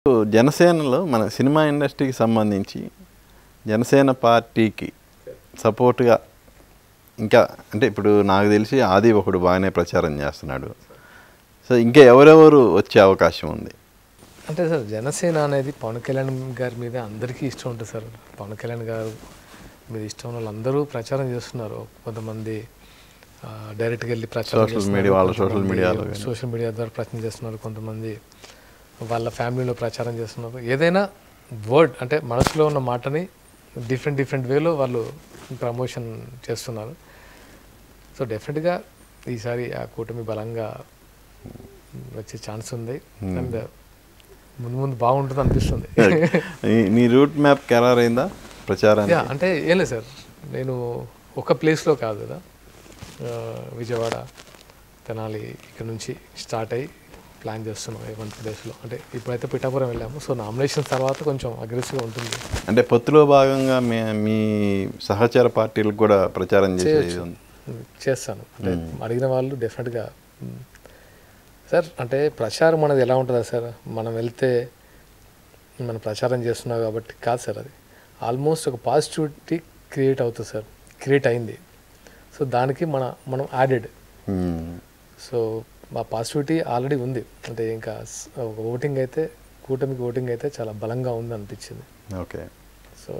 జనసేనలో మన సినిమా ఇండస్ట్రీకి సంబంధించి జనసేన పార్టీకి సపోర్ట్గా ఇంకా అంటే ఇప్పుడు నాకు తెలిసి ఆది ఒకడు బాగానే ప్రచారం చేస్తున్నాడు. సో ఇంకా ఎవరెవరు వచ్చే అవకాశం ఉంది? అంటే సార్ జనసేన అనేది పవన్ కళ్యాణ్ గారి మీద అందరికీ ఇష్టం ఉంటుంది సార్. పవన్ కళ్యాణ్ గారు మీద ఇష్టం ఉన్న వాళ్ళందరూ ప్రచారం చేస్తున్నారు. కొంతమంది డైరెక్ట్గా వెళ్ళి ప్రచారం సోషల్ మీడియా ద్వారా ప్రచారం చేస్తున్నారు. కొంతమంది వాళ్ళ ఫ్యామిలీలో ప్రచారం చేస్తున్నారు. ఏదైనా వర్డ్ అంటే మనసులో ఉన్న మాటని డిఫరెంట్ వేలో వాళ్ళు ప్రమోషన్ చేస్తున్నారు. సో డెఫినెట్గా ఈసారి ఆ కూటమి బలంగా వచ్చే ఛాన్స్ ఉంది. అండ్ ముందు బాగుంటుంది అనిపిస్తుంది. నీ రూట్ మ్యాప్ ఖరారైందా ప్రచారం? అంటే ఏం లేదు సార్, నేను ఒక ప్లేస్లో కాదు కదా, విజయవాడ, తెనాలి ఇక్కడ నుంచి స్టార్ట్ అయ్యి ప్లాన్ చేస్తున్నాం 1 డేస్లో. అంటే ఇప్పుడైతే పిఠాపురం వెళ్ళాము. సో నామినేషన్ తర్వాత కొంచెం అగ్రెసివ్గా ఉంటుంది. అంటే పొత్తులో భాగంగా మీ సహచర పార్టీలకు కూడా ప్రచారం చేస్తాను. అంటే అడిగిన వాళ్ళు డెఫినెట్గా సార్. అంటే ప్రచారం అనేది ఎలా ఉంటుందా సార్, మనం వెళ్తే మనం ప్రచారం చేస్తున్నాం కాబట్టి కాదు సార్. అది ఆల్మోస్ట్ ఒక పాజిటివిటీ క్రియేట్ అవుతుంది సార్, క్రియేట్ అయింది. సో దానికి మనం యాడెడ్. సో ఆ పాజిటివిటీ ఆల్రెడీ ఉంది. అంటే ఇంకా ఓటింగ్ అయితే కూటమికి ఓటింగ్ అయితే చాలా బలంగా ఉంది అనిపించింది. ఓకే. సో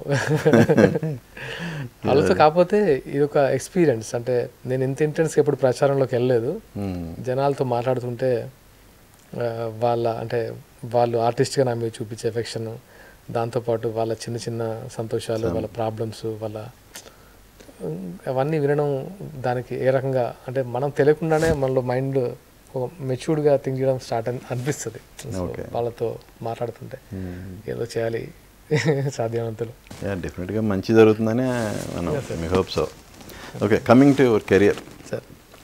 వాళ్ళతో కాకపోతే ఇది ఒక ఎక్స్పీరియన్స్. అంటే నేను ఇంత ఇంటెన్స్గా ఎప్పుడు ప్రచారంలోకి వెళ్ళలేదు. జనాలతో మాట్లాడుతుంటే వాళ్ళు ఆర్టిస్ట్గా నా మీద చూపించే ఎఫెక్షన్, దాంతోపాటు వాళ్ళ చిన్న సంతోషాలు, వాళ్ళ ప్రాబ్లమ్స్, అవన్నీ వినడం, దానికి ఏ రకంగా అంటే మనం తెలియకుండానే మనలో మైండ్ మెచ్యూర్డ్గా థింక్ చేయడం స్టార్ట్ అనిపిస్తుంది. వాళ్ళతో మాట్లాడుతుంటే ఏదో చేయాలి సాధ్యవంతులు. డెఫినెట్గా మంచి జరుగుతుందని మనం hope so. Okay, coming to your career.